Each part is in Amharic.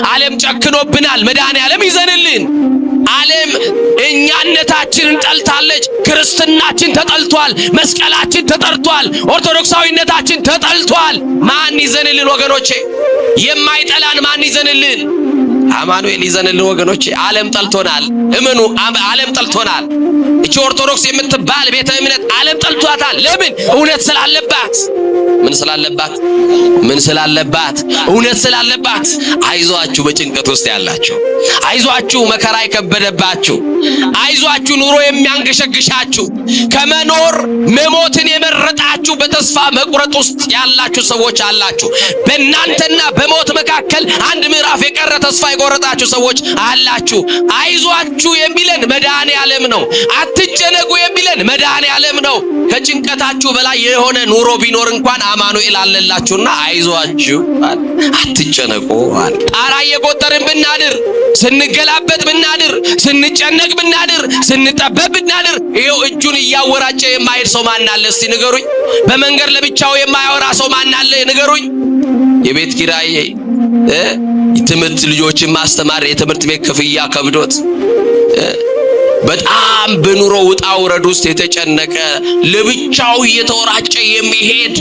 ዓለም ጨክኖብናል። መድኃኔዓለም ይዘንልን። ዓለም እኛነታችንን ጠልታለች። ክርስትናችን ተጠልቷል። መስቀላችን ተጠርቷል። ኦርቶዶክሳዊነታችን ተጠልቷል። ማን ይዘንልን ወገኖቼ? የማይጠላን ማን ይዘንልን? አማኑኤል ይዘንልን ወገኖቼ። ዓለም ጠልቶናል። እመኑ፣ ዓለም ጠልቶናል። እቺ ኦርቶዶክስ የምትባል ቤተ እምነት ዓለም ጠልቷታል። ለምን? እውነት ስላለባት። ምን ስላለባት? ምን ስላለባት? እውነት ስላለባት። አይዟችሁ በጭንቀት ውስጥ ያላችሁ፣ አይዟችሁ መከራ የከበደባችሁ፣ አይዟችሁ ኑሮ የሚያንገሸግሻችሁ፣ ከመኖር መሞትን የመረጣችሁ በተስፋ መቁረጥ ውስጥ ያላችሁ ሰዎች አላችሁ። በእናንተና በሞት መካከል አንድ ምዕራፍ የቀረ ተስፋ የቆረጣችሁ ሰዎች አላችሁ። አይዟችሁ የሚለን መድኃኔዓለም ነው። አትጨነቁ የሚለን መድኃኔዓለም ነው። ከጭንቀታችሁ በላይ የሆነ ኑሮ ቢኖር እንኳን አማኑኤል አለላችሁና አይዟችሁ፣ አትጨነቁ። ጣራ እየቆጠርን ብናድር፣ ስንገላበጥ ብናድር፣ ስንጨነቅ ብናድር፣ ስንጠበብ ብናድር፣ ይኸው እጁን እያወራጨ የማይሄድ ሰው ማን አለ? እስቲ ንገሩኝ። በመንገድ ለብቻው የማያወራ ሰው ማን አለ? ንገሩኝ። የቤት ኪራይ፣ ትምህርት፣ ልጆችን ማስተማር፣ የትምህርት ቤት ክፍያ ከብዶት በጣም በኑሮ ውጣ ውረድ ውስጥ የተጨነቀ ለብቻው እየተወራጨ የሚሄድ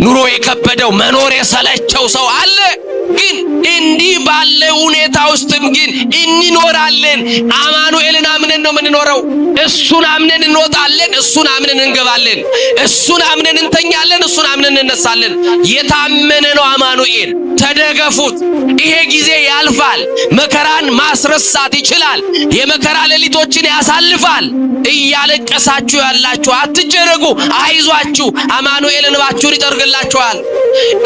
ኑሮ የከበደው መኖር የሰለቸው ሰው አለ። ግን እንዲህ ባለ ሁኔታ ውስጥም ግን እንኖራለን። አማኑኤልን አምነን ነው የምንኖረው። እሱን አምነን እንወጣለን፣ እሱን አምነን እንገባለን፣ እሱን አምነን እንተኛለን፣ እሱን አምነን እንነሳለን። የታመነ ነው አማኑኤል። ተደገፉት። ይሄ ጊዜ ያልፋል። መከራን ማስረሳት ይችላል። የመከራ ሌሊቶችን ያሳልፋል። እያለቀሳችሁ ያላችሁ አትጨነቁ፣ አይዟችሁ። አማኑኤል እንባችሁን ይጠርግላችኋል።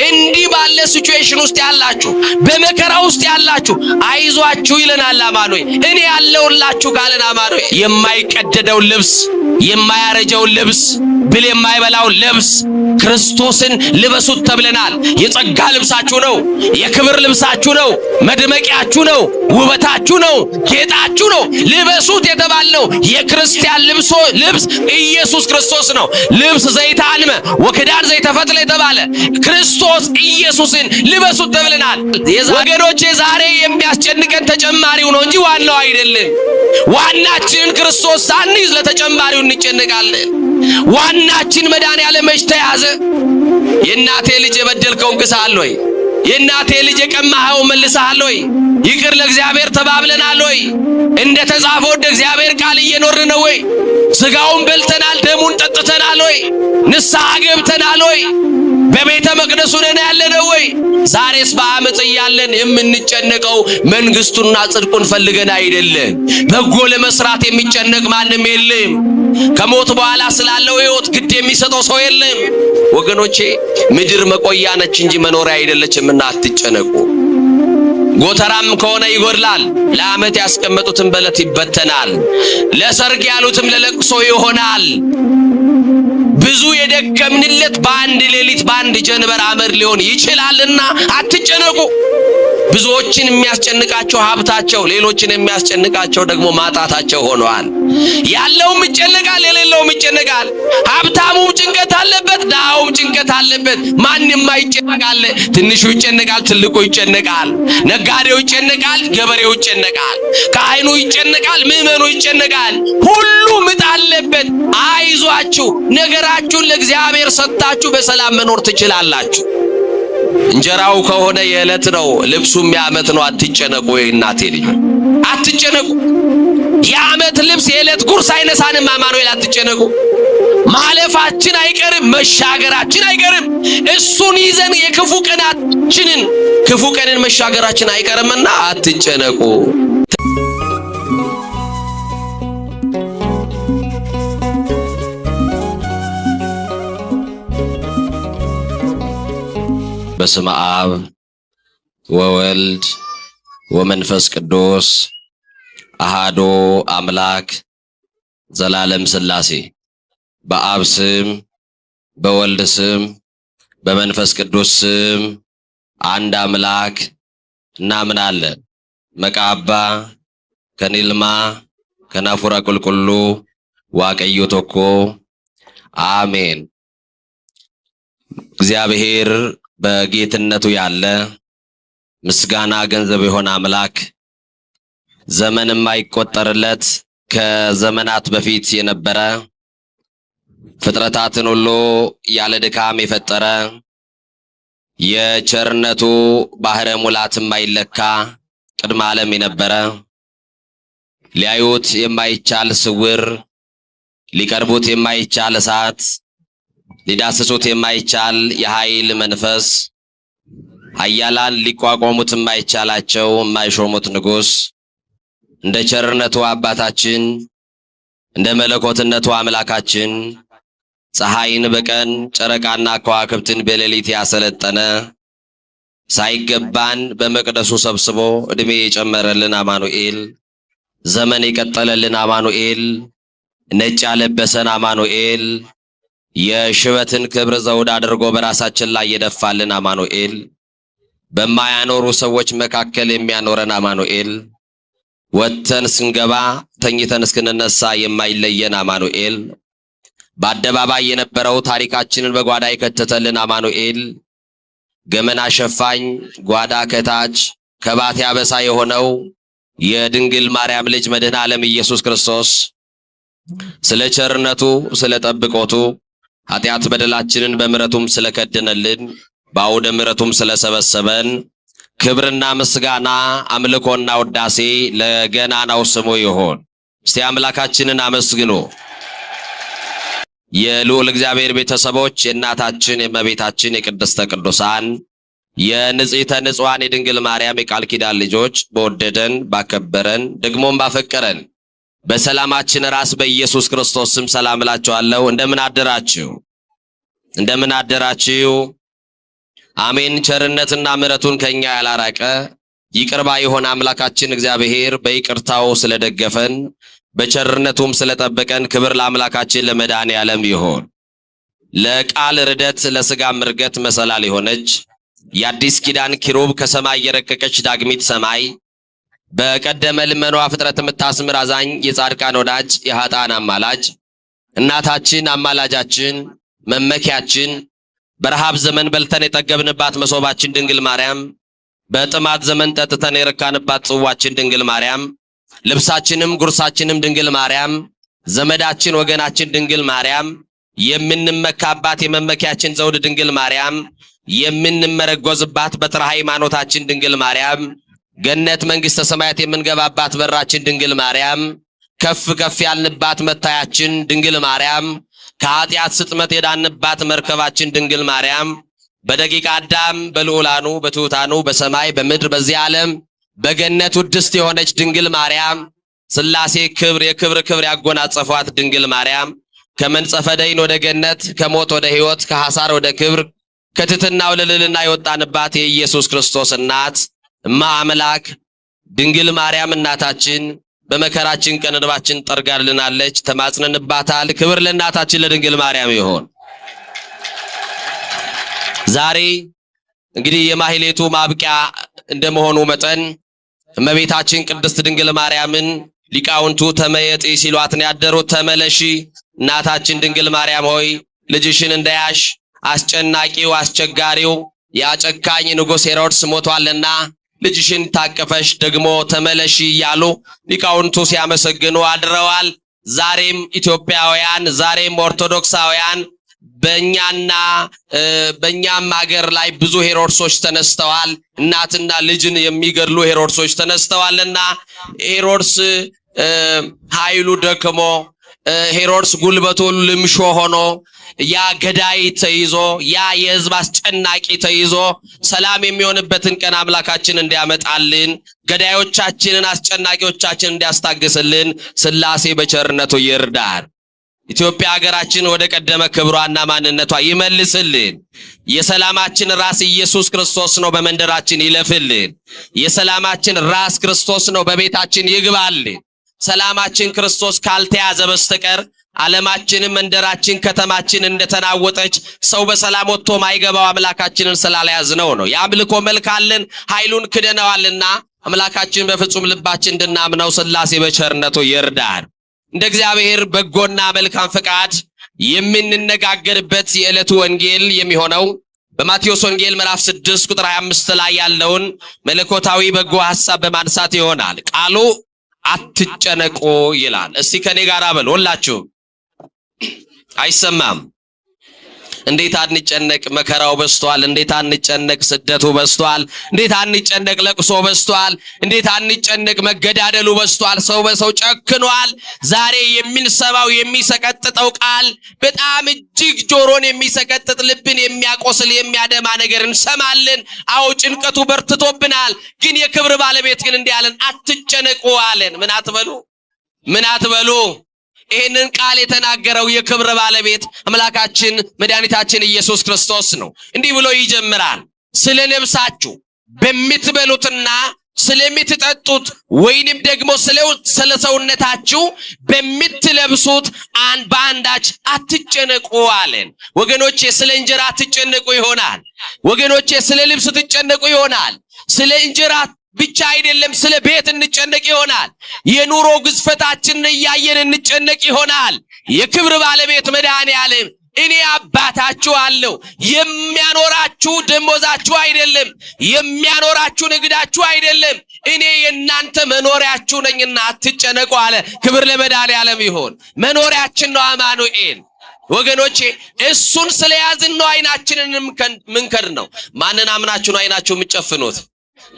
እንዲህ ባለ ሲቹዌሽን ውስጥ ያላችሁ፣ በመከራ ውስጥ ያላችሁ አይዟችሁ ይለናል አማኑኤል። እኔ ያለሁላችሁ ካለን አማኑኤል የማይቀደደውን ልብስ፣ የማያረጀውን ልብስ፣ ብል የማይበላውን ልብስ ክርስቶስን ልበሱት ተብለናል። የጸጋ ልብሳችሁ ነው። የክብር ልብሳችሁ ነው። መድመቂያችሁ ነው። ውበታችሁ ነው። ጌጣችሁ ነው። ልበሱት የተባለው የክርስቲያን ልብስ ኢየሱስ ክርስቶስ ነው። ልብስ ዘይታንመ ወክዳን ዘይተፈትለ የተባለ ክርስቶስ ኢየሱስን ልበሱት ተብለናል። ወገኖቼ ዛሬ የሚያስጨንቀን ተጨማሪው ነው እንጂ ዋናው አይደለም። ዋናችንን ክርስቶስ ሳንይዝ ለተጨማሪው እንጨነቃለን። ዋናችን መድኃኔዓለም መች ተያዘ? የእናቴ ልጅ የበደልከውን ክሰሃል ወይ? የእናቴ ልጅ የቀማኸው መልሰሃል ወይ? ይቅር ለእግዚአብሔር ተባብለናል ወይ? እንደ ተጻፈው እንደ እግዚአብሔር ቃል እየኖርን ነው ወይ? ስጋውን በልተናል፣ ደሙን ጠጥተናል ወይ? ንስሐ ገብተናል ወይ? በቤተ መቅደሱ ነን ያለነው ወይ? ዛሬስ በአመጽ እያለን የምንጨነቀው መንግስቱና ጽድቁን ፈልገን አይደለም። በጎ ለመስራት የሚጨነቅ ማንም የለም። ከሞት በኋላ ስላለው ሕይወት ግድ የሚሰጠው ሰው የለም። ወገኖቼ ምድር መቆያ ነች እንጂ መኖሪያ አይደለችምና አትጨነቁ። ጎተራም ከሆነ ይጎድላል። ለዓመት ያስቀመጡትን በለት ይበተናል። ለሰርግ ያሉትም ለለቅሶ ይሆናል። ብዙ የደከምንለት በአንድ ሌሊት በአንድ ጀንበር አመድ ሊሆን ይችላልና አትጨነቁ። ብዙዎችን የሚያስጨንቃቸው ሀብታቸው፣ ሌሎችን የሚያስጨንቃቸው ደግሞ ማጣታቸው ሆነዋል። ያለውም ይጨነቃል፣ የሌለውም ይጨነቃል። ሀብታሙም ጭንቀት አለበት፣ ድሃውም ጭንቀት አለበት። ማንም አይጨነቃል። ትንሹ ይጨነቃል፣ ትልቁ ይጨነቃል። ነጋዴው ይጨነቃል፣ ገበሬው ይጨነቃል። ካህኑ ይጨነቃል፣ ምዕመኑ ይጨነቃል። ሁሉም ዕጣ አለበት። አይዟችሁ፣ ነገራችሁን ለእግዚአብሔር ሰጥታችሁ በሰላም መኖር ትችላላችሁ። እንጀራው ከሆነ የዕለት ነው፣ ልብሱም የዓመት ነው። አትጨነቁ። የእናቴ ልጅ አትጨነቁ። የዓመት ልብስ የዕለት ጉርስ አይነሳንም። አማኑኤል አትጨነቁ። ማለፋችን አይቀርም፣ መሻገራችን አይቀርም። እሱን ይዘን ክፉ ቀንን መሻገራችን አይቀርምና አትጨነቁ። በስመ አብ ወወልድ ወመንፈስ ቅዱስ አሃዶ አምላክ ዘላለም ሥላሴ። በአብ ስም በወልድ ስም በመንፈስ ቅዱስ ስም አንድ አምላክ እናምናለን። መቃባ ከኒልማ ከናፉራ ቁልቁሉ ዋቀዮ ቶኮ አሜን። እግዚአብሔር በጌትነቱ ያለ ምስጋና ገንዘብ የሆነ አምላክ ዘመን የማይቆጠርለት ከዘመናት በፊት የነበረ ፍጥረታትን ሁሉ ያለ ድካም የፈጠረ የቸርነቱ ባህረ ሙላት የማይለካ ቅድመ ዓለም የነበረ ሊያዩት የማይቻል ስውር ሊቀርቡት የማይቻል እሳት ሊዳስሱት የማይቻል የኃይል መንፈስ ኃያላን ሊቋቋሙት የማይቻላቸው የማይሾሙት ንጉሥ እንደ ቸርነቱ አባታችን እንደ መለኮትነቱ አምላካችን ፀሐይን በቀን ጨረቃና ከዋክብትን በሌሊት ያሰለጠነ ሳይገባን በመቅደሱ ሰብስቦ እድሜ የጨመረልን አማኑኤል ዘመን የቀጠለልን አማኑኤል ነጭ ያለበሰን አማኑኤል የሽበትን ክብር ዘውድ አድርጎ በራሳችን ላይ የደፋልን አማኑኤል በማያኖሩ ሰዎች መካከል የሚያኖረን አማኑኤል ወጥተን ስንገባ ተኝተን እስክንነሳ የማይለየን አማኑኤል በአደባባይ የነበረው ታሪካችንን በጓዳ የከተተልን አማኑኤል ገመና ሸፋኝ ጓዳ ከታች ከባት ያበሳ የሆነው የድንግል ማርያም ልጅ መድኃኔ ዓለም ኢየሱስ ክርስቶስ ስለ ቸርነቱ ስለ ጠብቆቱ ኃጢአት በደላችንን በምሕረቱም ስለከደነልን በአውደ ምሕረቱም ስለሰበሰበን ክብርና ምስጋና አምልኮና ውዳሴ ለገናናው ስሙ ይሁን። እስቲ አምላካችንን አመስግኑ። የልዑል እግዚአብሔር ቤተሰቦች የእናታችን የእመቤታችን የቅድስተ ቅዱሳን የንጽሕተ ንጹሐን የድንግል ማርያም የቃል ኪዳን ልጆች በወደደን ባከበረን ደግሞም ባፈቀረን በሰላማችን ራስ በኢየሱስ ክርስቶስ ስም ሰላም እላችኋለሁ። እንደምን አደራችሁ? እንደምን አደራችሁ? አሜን። ቸርነትና ምሕረቱን ከኛ ያላራቀ ይቅርባ የሆነ አምላካችን እግዚአብሔር በይቅርታው ስለደገፈን በቸርነቱም ስለጠበቀን ክብር ለአምላካችን ለመድኃኔ ዓለም ይሁን። ለቃል ርደት ለሥጋም እርገት መሰላል የሆነች የአዲስ ኪዳን ኪሩብ ከሰማይ የረቀቀች ዳግሚት ሰማይ በቀደመ ልመኗ ፍጥረት የምታስምር አዛኝ የጻድቃን ወዳጅ የኃጥአን አማላጅ እናታችን አማላጃችን መመኪያችን በረሃብ ዘመን በልተን የጠገብንባት መሶባችን ድንግል ማርያም በጥማት ዘመን ጠጥተን የረካንባት ጽዋችን ድንግል ማርያም ልብሳችንም ጉርሳችንም ድንግል ማርያም ዘመዳችን ወገናችን ድንግል ማርያም የምንመካባት የመመኪያችን ዘውድ ድንግል ማርያም የምንመረጎዝባት በትረ ሃይማኖታችን ድንግል ማርያም ገነት መንግሥተ ሰማያት የምንገባባት በራችን ድንግል ማርያም ከፍ ከፍ ያልንባት መታያችን ድንግል ማርያም ከኃጢአት ስጥመት የዳንባት መርከባችን ድንግል ማርያም በደቂቀ አዳም በልዑላኑ በትሑታኑ በሰማይ በምድር በዚህ ዓለም በገነት ውድስት የሆነች ድንግል ማርያም ሥላሴ ክብር የክብር ክብር ያጎናጸፏት ድንግል ማርያም ከመንጸፈ ደይን ወደ ገነት ከሞት ወደ ሕይወት ከሐሳር ወደ ክብር ከትሕትና ወደ ልዕልና የወጣንባት የኢየሱስ ክርስቶስ እናት እማ አምላክ ድንግል ማርያም እናታችን በመከራችን ቀን እንባችን ጠርጋልናለች፣ ተማጽነንባታል። ክብር ለእናታችን ለድንግል ማርያም ይሁን። ዛሬ እንግዲህ የማህሌቱ ማብቂያ እንደመሆኑ መጠን እመቤታችን ቅድስት ድንግል ማርያምን ሊቃውንቱ ተመየጢ ሲሏት ነው ያደሩት። ተመለሺ እናታችን ድንግል ማርያም ሆይ ልጅሽን እንደያሽ አስጨናቂው አስቸጋሪው ያጨካኝ ንጉሥ ሄሮድስ ሞቷልና ልጅሽን ታቀፈሽ ደግሞ ተመለሺ እያሉ ሊቃውንቱ ሲያመሰግኑ አድረዋል። ዛሬም ኢትዮጵያውያን ዛሬም ኦርቶዶክሳውያን በእኛም ሀገር ላይ ብዙ ሄሮድሶች ተነስተዋል። እናትና ልጅን የሚገድሉ ሄሮድሶች ተነስተዋልና ሄሮድስ ኃይሉ ደክሞ ሄሮድስ ጉልበቱ ልምሾ ሆኖ ያ ገዳይ ተይዞ ያ የሕዝብ አስጨናቂ ተይዞ ሰላም የሚሆንበትን ቀን አምላካችን እንዲያመጣልን ገዳዮቻችንን አስጨናቂዎቻችንን እንዲያስታግስልን ሥላሴ በቸርነቱ ይርዳን። ኢትዮጵያ ሀገራችን ወደ ቀደመ ክብሯና ማንነቷ ይመልስልን። የሰላማችን ራስ ኢየሱስ ክርስቶስ ነው፣ በመንደራችን ይለፍልን። የሰላማችን ራስ ክርስቶስ ነው፣ በቤታችን ይግባልን። ሰላማችን ክርስቶስ ካልተያዘ በስተቀር ዓለማችን መንደራችን ከተማችን እንደተናወጠች ሰው በሰላም ወጥቶ ማይገባው አምላካችንን ስላልያዝነው ነው። የአምልኮ መልክ አለን ኃይሉን ክደነዋልና አምላካችን በፍጹም ልባችን እንድናምነው ሥላሴ በቸርነቱ ይርዳን። እንደ እግዚአብሔር በጎና መልካም ፈቃድ የምንነጋገርበት የዕለቱ ወንጌል የሚሆነው በማቴዎስ ወንጌል ምዕራፍ 6 ቁጥር 25 ላይ ያለውን መለኮታዊ በጎ ሐሳብ በማንሳት ይሆናል። ቃሉ አትጨነቁ ይላል። እስቲ ከኔ ጋር በሉ ሁላችሁ። አይሰማም? እንዴት አንጨነቅ? መከራው በስቷል። እንዴት አንጨነቅ? ስደቱ በስቷል። እንዴት አንጨነቅ? ለቅሶ በስቷል። እንዴት አንጨነቅ? መገዳደሉ በስቷል። ሰው በሰው ጨክኗል። ዛሬ የምንሰማው የሚሰቀጥጠው ቃል በጣም እጅግ ጆሮን የሚሰቀጥጥ ልብን የሚያቆስል የሚያደማ ነገር እንሰማለን። አዎ ጭንቀቱ በርትቶብናል። ግን የክብር ባለቤት ግን እንዲህ አለን፣ አትጨነቁ አለን። ምን አትበሉ? ይህንን ቃል የተናገረው የክብር ባለቤት አምላካችን መድኃኒታችን ኢየሱስ ክርስቶስ ነው። እንዲህ ብሎ ይጀምራል። ስለ ነፍሳችሁ በምትበሉትና ስለምትጠጡት ወይንም ደግሞ ስለ ሰውነታችሁ በምትለብሱት በአንዳች አትጨነቁ አለን። ወገኖቼ ስለ እንጀራ ትጨነቁ ይሆናል። ወገኖቼ ስለ ልብስ ትጨነቁ ይሆናል። ስለ እንጀራ ብቻ አይደለም፣ ስለ ቤት እንጨነቅ ይሆናል። የኑሮ ግዝፈታችንን እያየን እንጨነቅ ይሆናል። የክብር ባለቤት መድኃኔዓለም እኔ አባታችሁ አለው። የሚያኖራችሁ ደሞዛችሁ አይደለም፣ የሚያኖራችሁ ንግዳችሁ አይደለም፣ እኔ የእናንተ መኖሪያችሁ ነኝና አትጨነቁ አለ። ክብር ለመድኃኔዓለም ይሁን። መኖሪያችን ነው አማኑኤል። ወገኖቼ እሱን ስለያዝን ነው አይናችንን ምንከድ ነው። ማንን አምናችሁ ነው አይናችሁ የምትጨፍኑት?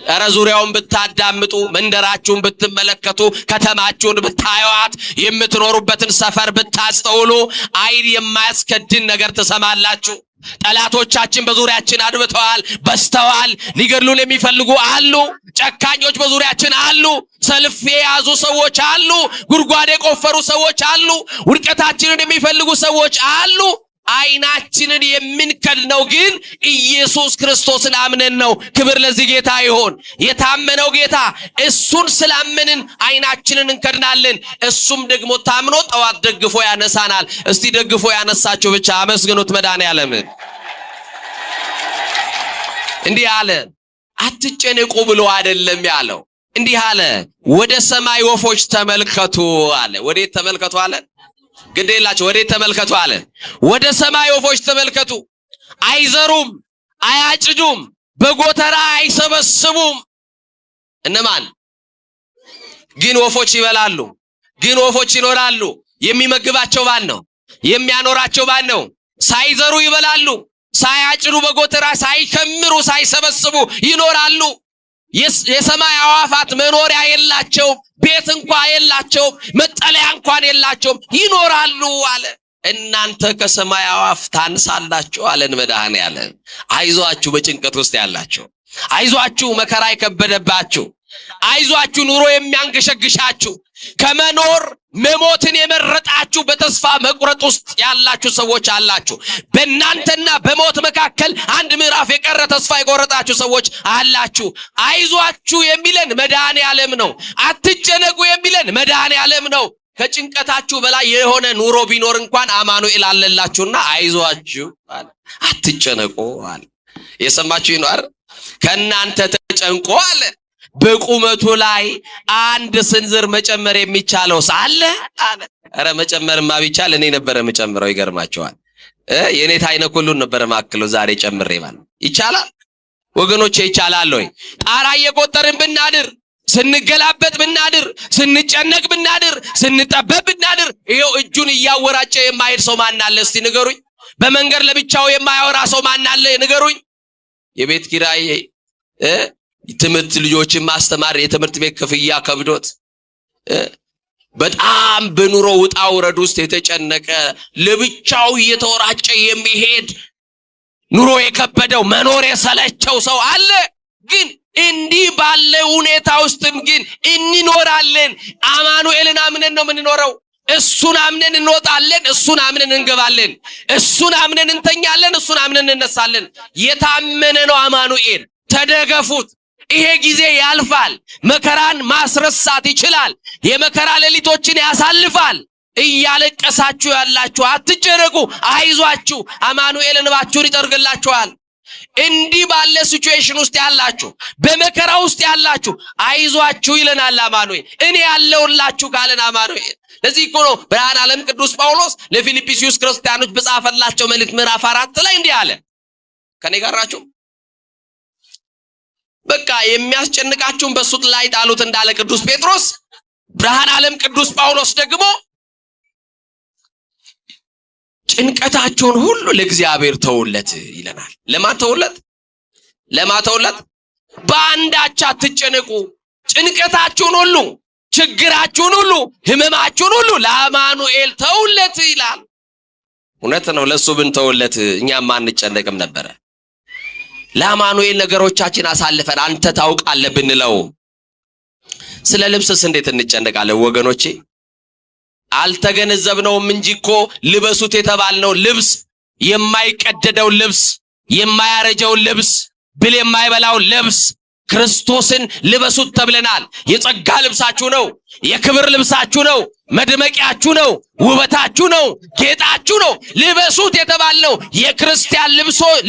ኧረ ዙሪያውን ብታዳምጡ፣ መንደራችሁን ብትመለከቱ፣ ከተማችሁን ብታዩት፣ የምትኖሩበትን ሰፈር ብታስተውሉ አይን የማያስከድን ነገር ትሰማላችሁ። ጠላቶቻችን በዙሪያችን አድብተዋል፣ በስተዋል። ሊገድሉን የሚፈልጉ አሉ። ጨካኞች በዙሪያችን አሉ። ሰልፍ የያዙ ሰዎች አሉ። ጉድጓድ የቆፈሩ ሰዎች አሉ። ውድቀታችንን የሚፈልጉ ሰዎች አሉ። አይናችንን የምንከድነው ግን ኢየሱስ ክርስቶስን አምነን ነው። ክብር ለዚህ ጌታ ይሁን። የታመነው ጌታ እሱን ስላመንን አይናችንን እንከድናለን። እሱም ደግሞ ታምኖ ጠዋት ደግፎ ያነሳናል። እስቲ ደግፎ ያነሳችሁ ብቻ አመስግኑት መድኃኔዓለምን። እንዲህ አለ፣ አትጨነቁ ብሎ አይደለም ያለው። እንዲህ አለ፣ ወደ ሰማይ ወፎች ተመልከቱ አለ። ወዴት ተመልከቱ አለ? ግዴላችሁ ወዴት ተመልከቱ አለ? ወደ ሰማይ ወፎች ተመልከቱ። አይዘሩም፣ አያጭዱም፣ በጎተራ አይሰበስቡም። እነማን ግን ወፎች ይበላሉ፣ ግን ወፎች ይኖራሉ። የሚመግባቸው ማን ነው? የሚያኖራቸው ማን ነው? ሳይዘሩ ይበላሉ፣ ሳያጭዱ፣ በጎተራ ሳይከምሩ፣ ሳይሰበስቡ ይኖራሉ። የሰማይ አዋፋት መኖሪያ የላቸውም፣ ቤት እንኳን የላቸውም፣ መጠለያ እንኳን የላቸውም፣ ይኖራሉ አለ። እናንተ ከሰማይ አዋፍ ታንሳላችሁ አለን መድኃኔዓለም። አይዟችሁ በጭንቀት ውስጥ ያላችሁ፣ አይዟችሁ መከራ የከበደባችሁ፣ አይዟችሁ ኑሮ የሚያንገሸግሻችሁ፣ ከመኖር መሞትን የመረጣችሁ በተስፋ መቁረጥ ውስጥ ያላችሁ ሰዎች አላችሁ። በእናንተና በሞት መካከል አንድ ምዕራፍ የቀረ ተስፋ የቆረጣችሁ ሰዎች አላችሁ። አይዟችሁ የሚለን መድኃኔዓለም ነው። አትጨነቁ የሚለን መድኃኔዓለም ነው። ከጭንቀታችሁ በላይ የሆነ ኑሮ ቢኖር እንኳን አማኑኤል አለላችሁና አይዟችሁ አለ። አትጨነቁ አለ። የሰማችሁ ይኖር ከእናንተ ተጨንቆ አለ በቁመቱ ላይ አንድ ስንዝር መጨመር የሚቻለው ሳለ አለ። ኧረ መጨመርማ ቢቻል እኔ ነበር መጨመረው። ይገርማቸዋል። የኔ ታይነ ሁሉን ነበር ማክለው ዛሬ ጨምሬ ማለት ይቻላል ወገኖቼ? ይቻላል ወይ? ጣራ እየቆጠርን ብናድር፣ ስንገላበጥ ብናድር፣ ስንጨነቅ ብናድር፣ ስንጠበብ ብናድር፣ ይሄው እጁን እያወራጨ የማይሄድ ሰው ማን አለ? እስቲ ንገሩኝ። በመንገድ ለብቻው የማያወራ ሰው ማን አለ? ንገሩኝ። የቤት ኪራይ ትምህርት ልጆችን ማስተማር የትምህርት ቤት ክፍያ ከብዶት በጣም በኑሮ ውጣ ውረድ ውስጥ የተጨነቀ ለብቻው እየተወራጨ የሚሄድ ኑሮ የከበደው መኖር የሰለቸው ሰው አለ። ግን እንዲህ ባለ ሁኔታ ውስጥም ግን እንኖራለን። አማኑኤልን አምነን ነው የምንኖረው። እሱን አምነን እንወጣለን፣ እሱን አምነን እንገባለን፣ እሱን አምነን እንተኛለን፣ እሱን አምነን እንነሳለን። የታመነ ነው አማኑኤል። ተደገፉት። ይሄ ጊዜ ያልፋል። መከራን ማስረሳት ይችላል። የመከራ ሌሊቶችን ያሳልፋል። እያለቀሳችሁ ያላችሁ አትጨነቁ፣ አይዟችሁ። አማኑኤል እንባችሁን ይጠርግላችኋል። እንዲህ ባለ ሲቹዌሽን ውስጥ ያላችሁ፣ በመከራ ውስጥ ያላችሁ አይዟችሁ ይለናል አማኑኤል። እኔ ያለሁላችሁ ካለን አማኑኤል። ለዚህ እኮ ነው ብርሃነ ዓለም ቅዱስ ጳውሎስ ለፊልጵስዩስ ክርስቲያኖች በጻፈላቸው መልእክት ምዕራፍ 4 ላይ እንዲህ አለ። ከኔ ጋር ናችሁ? በቃ የሚያስጨንቃችሁን በሱ ላይ ጣሉት እንዳለ ቅዱስ ጴጥሮስ፣ ብርሃን ዓለም ቅዱስ ጳውሎስ ደግሞ ጭንቀታችሁን ሁሉ ለእግዚአብሔር ተውለት ይለናል። ለማን ተውለት? ለማን ተውለት? በአንዳች አትጨነቁ፣ ጭንቀታችሁን ሁሉ፣ ችግራችሁን ሁሉ፣ ህመማችሁን ሁሉ ለአማኑኤል ተውለት ይላል። እውነት ነው። ለሱ ብንተውለት እኛም አንጨነቅም ነበረ። ለአማኑኤል ነገሮቻችን አሳልፈን አንተ ታውቃለህ ብንለው ስለ ልብስስ እንዴት እንጨነቃለን ወገኖቼ? አልተገነዘብነውም እንጂ እኮ ልበሱት የተባልነው ልብስ የማይቀደደው ልብስ፣ የማያረጀው ልብስ፣ ብል የማይበላው ልብስ ክርስቶስን ልበሱት ተብለናል። የጸጋ ልብሳችሁ ነው፣ የክብር ልብሳችሁ ነው፣ መድመቂያችሁ ነው፣ ውበታችሁ ነው፣ ጌጣችሁ ነው። ልበሱት የተባልነው የክርስቲያን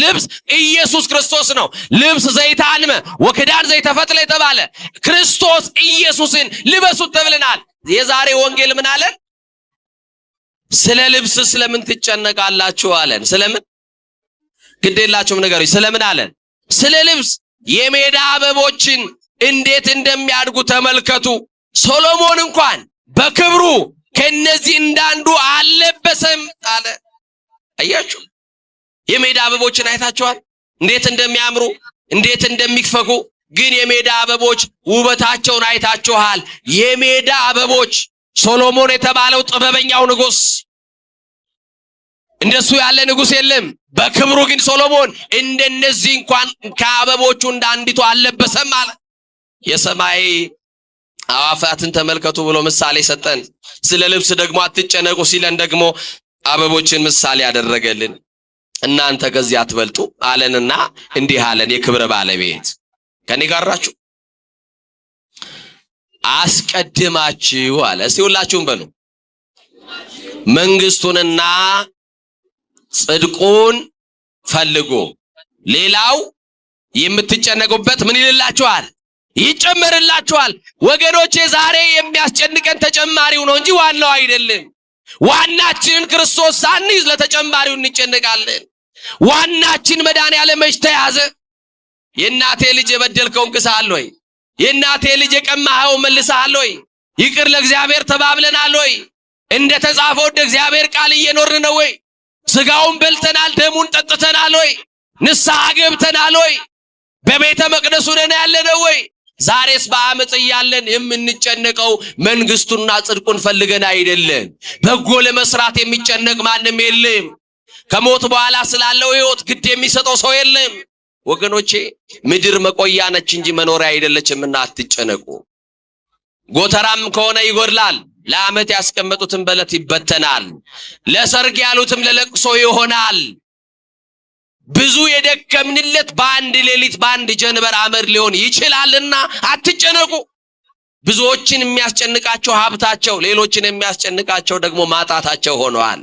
ልብስ ኢየሱስ ክርስቶስ ነው። ልብስ ዘይታንመ ወክዳን ዘይተፈትለ የተባለ ክርስቶስ ኢየሱስን ልበሱት ተብለናል። የዛሬ ወንጌል ምን አለን? ስለ ልብስ ስለምን ትጨነቃላችሁ አለን። ስለምን ግዴላችሁም ነገሮች ስለምን አለን? ስለ ልብስ የሜዳ አበቦችን እንዴት እንደሚያድጉ ተመልከቱ። ሶሎሞን እንኳን በክብሩ ከነዚህ እንዳንዱ አልለበሰም አለ። አያችሁ፣ የሜዳ አበቦችን አይታችኋል? እንዴት እንደሚያምሩ እንዴት እንደሚፈኩ። ግን የሜዳ አበቦች ውበታቸውን አይታችኋል? የሜዳ አበቦች ሶሎሞን የተባለው ጥበበኛው ንጉስ፣ እንደሱ ያለ ንጉስ የለም። በክብሩ ግን ሶሎሞን እንደነዚህ እንኳን ከአበቦቹ እንዳንዲቱ አልለበሰም አለ። የሰማይ አዋፋትን ተመልከቱ ብሎ ምሳሌ ሰጠን። ስለ ልብስ ደግሞ አትጨነቁ ሲለን ደግሞ አበቦችን ምሳሌ ያደረገልን። እናንተ ከዚህ አትበልጡ አለንና እንዲህ አለን። የክብር ባለቤት ከኔ ጋር ናችሁ? አስቀድማችሁ አለ። እስቲ ሁላችሁም በሉ መንግስቱንና ጽድቁን ፈልጉ፣ ሌላው የምትጨነቁበት ምን ይልላችኋል? ይጨመርላችኋል። ወገኖቼ ዛሬ የሚያስጨንቀን ተጨማሪው ነው እንጂ ዋናው አይደለም። ዋናችንን ክርስቶስ ሳንይዝ ለተጨማሪው እንጨነቃለን። ዋናችን መድኃኒዓለም መች ተያዘ? የእናቴ ልጅ የበደልከውን ክሰሃል ወይ? የእናቴ ልጅ የቀማኸው መልሰሃል ወይ? ይቅር ለእግዚአብሔር ተባብለናል ወይ? እንደ ተጻፈው እንደ እግዚአብሔር ቃል እየኖርን ነው ወይ? ስጋውን በልተናል፣ ደሙን ጠጥተናል ወይ? ንስሐ ገብተናል ወይ? በቤተ መቅደሱ ነን ያለነው ወይ? ዛሬስ በአመጽ እያለን የምንጨነቀው መንግስቱና ጽድቁን ፈልገን አይደለም። በጎ ለመስራት የሚጨነቅ ማንም የለም። ከሞት በኋላ ስላለው ሕይወት ግድ የሚሰጠው ሰው የለም። ወገኖቼ ምድር መቆያ ነች እንጂ መኖሪያ አይደለችምና አትጨነቁ። ጎተራም ከሆነ ይጎድላል፣ ለዓመት ያስቀመጡትን በለት ይበተናል፣ ለሰርግ ያሉትም ለለቅሶ ይሆናል። ብዙ የደከምንለት በአንድ ሌሊት በአንድ ጀንበር አመድ ሊሆን ይችላልና አትጨነቁ። ብዙዎችን የሚያስጨንቃቸው ሀብታቸው፣ ሌሎችን የሚያስጨንቃቸው ደግሞ ማጣታቸው ሆነዋል።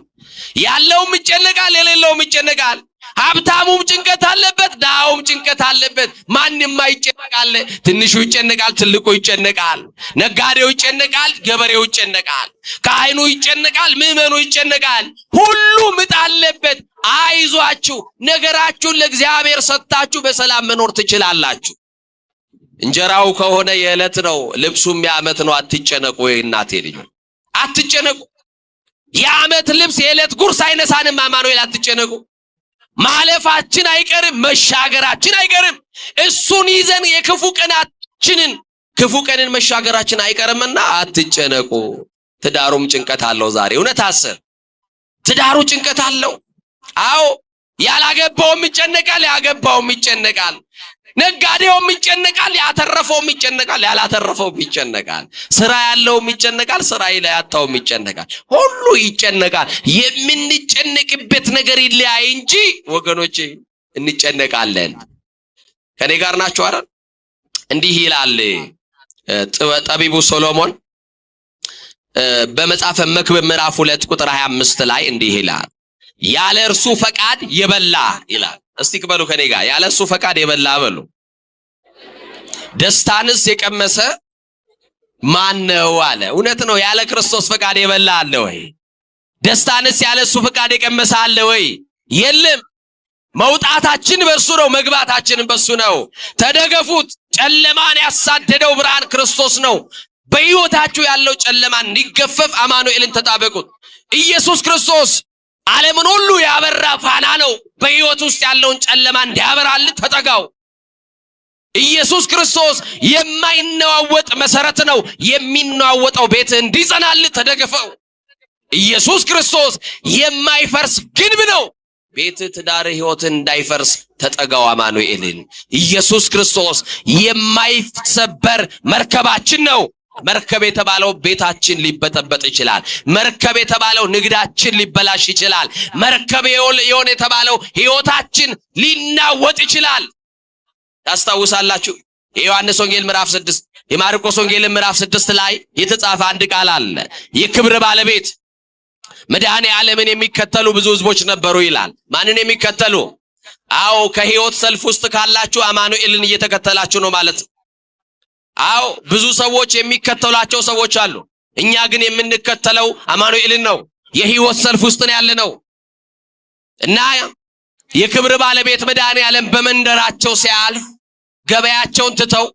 ያለውም ይጨነቃል፣ የሌለውም ይጨነቃል። ሀብታሙም ጭንቀት አለበት፣ ዳውም ጭንቀት አለበት። ማንም አይጨነቃል። ትንሹ ይጨነቃል፣ ትልቁ ይጨነቃል። ነጋዴው ይጨነቃል፣ ገበሬው ይጨነቃል። ካህኑ ይጨነቃል፣ ምዕመኑ ይጨነቃል። ሁሉም ዕጣ አለበት። አይዟችሁ፣ ነገራችሁን ለእግዚአብሔር ሰጥታችሁ በሰላም መኖር ትችላላችሁ። እንጀራው ከሆነ የዕለት ነው፣ ልብሱም የዓመት ነው። አትጨነቁ። እናቴ ልጅ አትጨነቁ። የዓመት ልብስ የዕለት ጉርስ አይነሳንም። አማኑኤል አትጨነቁ። ማለፋችን አይቀርም፣ መሻገራችን አይቀርም። እሱን ይዘን የክፉ ቀንን መሻገራችን አይቀርምና አትጨነቁ። ትዳሩም ጭንቀት አለው። ዛሬ እውነት አስር ትዳሩ ጭንቀት አለው። አዎ ያላገባውም ይጨነቃል፣ ያገባውም ይጨነቃል። ነጋዴውም ይጨነቃል፣ ያተረፈውም ይጨነቃል፣ ያላተረፈውም ይጨነቃል። ስራ ያለውም ይጨነቃል፣ ስራ ያጣውም ይጨነቃል። ሁሉ ይጨነቃል። የምንጨነቅበት ነገር ይለያይ እንጂ ወገኖቼ እንጨነቃለን። ከኔ ጋር ናችሁ አይደል? እንዲህ ይላል ጠቢቡ ሶሎሞን በመጽሐፈ መክብብ ምዕራፍ 2 ቁጥር 25 ላይ እንዲህ ይላል፣ ያለ እርሱ ፈቃድ የበላ ይላል። እስቲ ክበሉ ከኔ ጋር ያለ እርሱ ፈቃድ የበላ በሉ። ደስታንስ የቀመሰ ማን ነው አለ። እውነት ነው። ያለ ክርስቶስ ፈቃድ የበላ አለ ወይ? ደስታንስ ያለ እሱ ፈቃድ የቀመሰ አለ ወይ? የለም። መውጣታችን በእርሱ ነው፣ መግባታችንን በእሱ ነው። ተደገፉት። ጨለማን ያሳደደው ብርሃን ክርስቶስ ነው። በሕይወታችሁ ያለው ጨለማ እንዲገፈፍ አማኑኤልን ተጣበቁት። ኢየሱስ ክርስቶስ ዓለምን ሁሉ ያበራ ፋና ነው። በሕይወት ውስጥ ያለውን ጨለማ እንዲያበራልህ ተጠጋው። ኢየሱስ ክርስቶስ የማይነዋወጥ መሰረት ነው። የሚነዋወጠው ቤት እንዲጸናልህ ተደገፈው። ኢየሱስ ክርስቶስ የማይፈርስ ግንብ ነው። ቤት፣ ትዳር፣ ሕይወት እንዳይፈርስ ተጠጋው አማኑኤልን። ኢየሱስ ክርስቶስ የማይሰበር መርከባችን ነው። መርከብ የተባለው ቤታችን ሊበጠበጥ ይችላል። መርከብ የተባለው ንግዳችን ሊበላሽ ይችላል። መርከብ የሆነ የተባለው ሕይወታችን ሊናወጥ ይችላል። ታስታውሳላችሁ? የዮሐንስ ወንጌል ምዕራፍ 6 የማርቆስ ወንጌል ምዕራፍ 6 ላይ የተጻፈ አንድ ቃል አለ። የክብር ባለቤት መድኃኔ ዓለምን የሚከተሉ ብዙ ሕዝቦች ነበሩ ይላል። ማንን የሚከተሉ? አዎ ከሕይወት ሰልፍ ውስጥ ካላችሁ አማኑኤልን እየተከተላችሁ ነው ማለት። አዎ ብዙ ሰዎች የሚከተሏቸው ሰዎች አሉ። እኛ ግን የምንከተለው አማኑኤልን ነው። የሕይወት ሰልፍ ውስጥ ነው ያለነው እና የክብር ባለቤት መድኃኔ ዓለም በመንደራቸው ሲያልፍ ገበያቸውን ትተው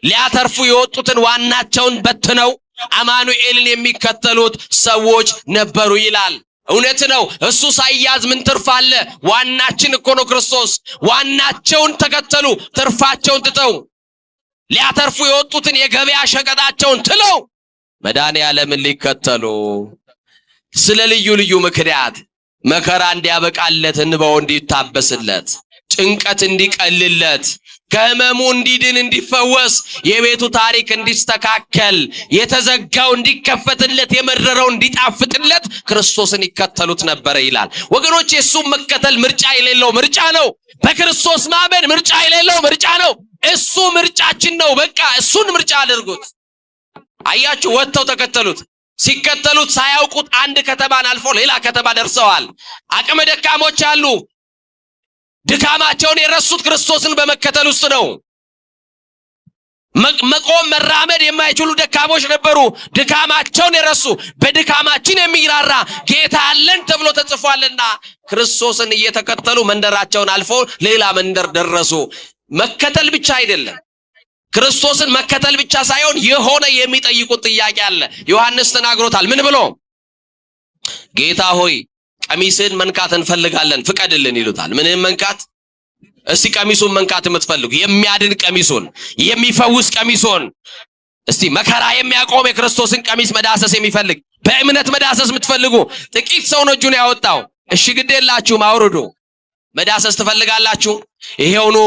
ሊያተርፉ የወጡትን ዋናቸውን በትነው አማኑኤልን የሚከተሉት ሰዎች ነበሩ ይላል። እውነት ነው። እሱ ሳይያዝ ምን ትርፍ አለ? ዋናችን እኮ ነው ክርስቶስ። ዋናቸውን ተከተሉ፣ ትርፋቸውን ትተው ሊያተርፉ የወጡትን የገበያ ሸቀጣቸውን ትለው መድኃኔ ዓለምን ሊከተሉ ስለ ልዩ ልዩ ምክንያት መከራ እንዲያበቃለት፣ እንባው እንዲታበስለት፣ ጭንቀት እንዲቀልለት፣ ከህመሙ እንዲድን፣ እንዲፈወስ፣ የቤቱ ታሪክ እንዲስተካከል፣ የተዘጋው እንዲከፈትለት፣ የመረረው እንዲጣፍጥለት ክርስቶስን ይከተሉት ነበረ ይላል። ወገኖች የሱም መከተል ምርጫ የሌለው ምርጫ ነው። በክርስቶስ ማመን ምርጫ የሌለው ምርጫ ነው። እሱ ምርጫችን ነው። በቃ እሱን ምርጫ አድርጉት። አያችሁ፣ ወጥተው ተከተሉት። ሲከተሉት ሳያውቁት አንድ ከተማን አልፎ ሌላ ከተማ ደርሰዋል። አቅመ ደካሞች አሉ። ድካማቸውን የረሱት ክርስቶስን በመከተል ውስጥ ነው። መቆም መራመድ የማይችሉ ደካሞች ነበሩ። ድካማቸውን የረሱ፣ በድካማችን የሚራራ ጌታ አለን ተብሎ ተጽፏልና ክርስቶስን እየተከተሉ መንደራቸውን አልፎ ሌላ መንደር ደረሱ። መከተል ብቻ አይደለም፣ ክርስቶስን መከተል ብቻ ሳይሆን የሆነ የሚጠይቁት ጥያቄ አለ። ዮሐንስ ተናግሮታል። ምን ብሎ? ጌታ ሆይ ቀሚስን መንካት እንፈልጋለን ፍቀድልን ይሉታል። ምንም መንካት? እስቲ ቀሚሱን መንካት የምትፈልጉ የሚያድን ቀሚሱን፣ የሚፈውስ ቀሚሱን፣ እስቲ መከራ የሚያቆም የክርስቶስን ቀሚስ መዳሰስ የሚፈልግ በእምነት መዳሰስ የምትፈልጉ ጥቂት ሰው ነው እጁን ያወጣው። እሺ ግድ የላችሁም አውርዱ። መዳሰስ ትፈልጋላችሁ? ይሄውኑ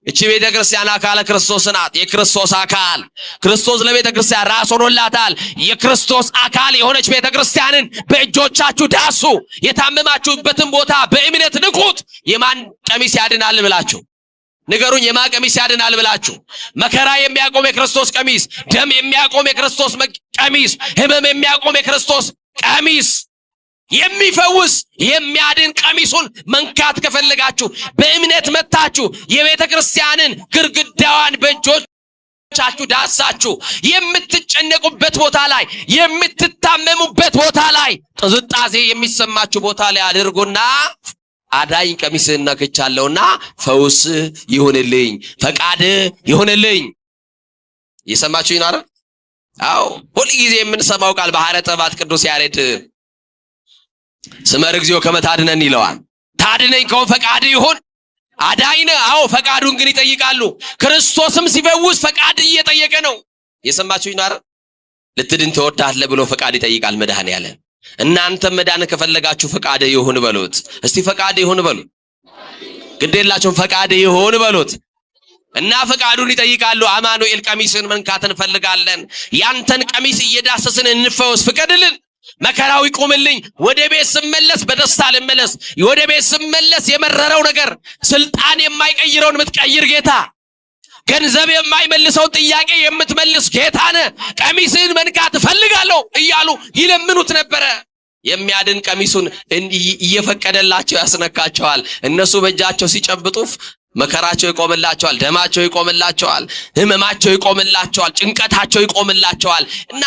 እቺ ቤተ ክርስቲያን አካለ ክርስቶስ ናት። የክርስቶስ አካል ክርስቶስ ለቤተ ክርስቲያን ራስ ሆኖላታል። የክርስቶስ አካል የሆነች ቤተ ክርስቲያንን በእጆቻችሁ ዳሱ። የታመማችሁበትን ቦታ በእምነት ንኩት። የማን ቀሚስ ያድናል ብላችሁ ንገሩኝ። የማን ቀሚስ ያድናል ብላችሁ? መከራ የሚያቆም የክርስቶስ ቀሚስ፣ ደም የሚያቆም የክርስቶስ ቀሚስ፣ ህመም የሚያቆም የክርስቶስ ቀሚስ፣ የሚፈውስ የሚያድን ቀሚሱን መንካት ከፈለጋችሁ በእምነት መታችሁ የቤተ ክርስቲያንን ግርግዳዋን በእጆቻችሁ ዳሳችሁ የምትጨነቁበት ቦታ ላይ፣ የምትታመሙበት ቦታ ላይ፣ ጥዝጣዜ የሚሰማችሁ ቦታ ላይ አድርጉና አዳኝ ቀሚስህን ነክቻለሁና ፈውስ ይሁንልኝ፣ ፈቃድ ይሁንልኝ። እየሰማችሁ ይናረ? አዎ ሁሉ ጊዜ የምንሰማው ቃል ባህረ ጥበባት ቅዱስ ያሬድ ስመር እግዚኦ ከመታድነን ይለዋል። ታድነኝ ከሆነ ፈቃድ ይሁን። አዳኝ ነህ። አዎ ፈቃዱን ግን ይጠይቃሉ። ክርስቶስም ሲፈውስ ፈቃድ እየጠየቀ ነው። የሰማችሁኝ ነው አይደል? ልትድን ትወዳለህ ብሎ ፈቃድ ይጠይቃል መድኃኔዓለም። እናንተም መዳን ከፈለጋችሁ ፈቃድ ይሁን በሉት። እስቲ ፈቃድ ይሁን በሉት። ግዴላችሁም ፈቃድ ይሁን በሉት። እና ፈቃዱን ይጠይቃሉ። አማኑኤል ቀሚስን መንካት እንፈልጋለን። ያንተን ቀሚስ እየዳሰስን እንፈወስ፣ ፍቀድልን። መከራው ይቆምልኝ። ወደ ቤት ስመለስ በደስታ ልመለስ። ወደ ቤት ስመለስ የመረረው ነገር ስልጣን የማይቀይረውን የምትቀይር ጌታ፣ ገንዘብ የማይመልሰውን ጥያቄ የምትመልስ ጌታ ነህ። ቀሚስህን መንካት እፈልጋለሁ እያሉ ይለምኑት ነበረ። የሚያድን ቀሚሱን እየፈቀደላቸው ያስነካቸዋል። እነሱ በእጃቸው ሲጨብጡ መከራቸው ይቆምላቸዋል፣ ደማቸው ይቆምላቸዋል፣ ህመማቸው ይቆምላቸዋል፣ ጭንቀታቸው ይቆምላቸዋል። እና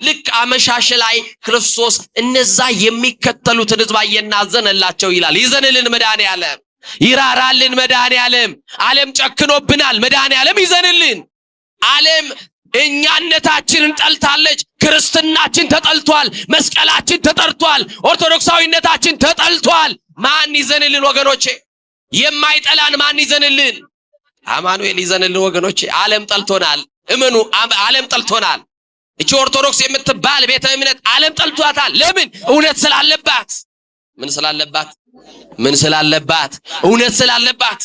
ልክ አመሻሽ ላይ ክርስቶስ እነዛ የሚከተሉትን ሕዝብ አየና አዘነላቸው ይላል። ይዘንልን መድኃኔዓለም። ይራራልን መድኃኔዓለም። ዓለም ጨክኖብናል፣ መድኃኔዓለም ይዘንልን። ዓለም እኛነታችንን ጠልታለች። ክርስትናችን ተጠልቷል፣ መስቀላችን ተጠርቷል፣ ኦርቶዶክሳዊነታችን ተጠልቷል። ማን ይዘንልን ወገኖቼ? የማይጠላን ማን ይዘንልን? አማኑኤል ይዘንልን ወገኖቼ። ዓለም ጠልቶናል፣ እመኑ፣ ዓለም ጠልቶናል። እቺ ኦርቶዶክስ የምትባል ቤተ እምነት ዓለም ጠልቷታል። ለምን? እውነት ስላለባት። ምን ስላለባት? ምን ስላለባት? እውነት ስላለባት።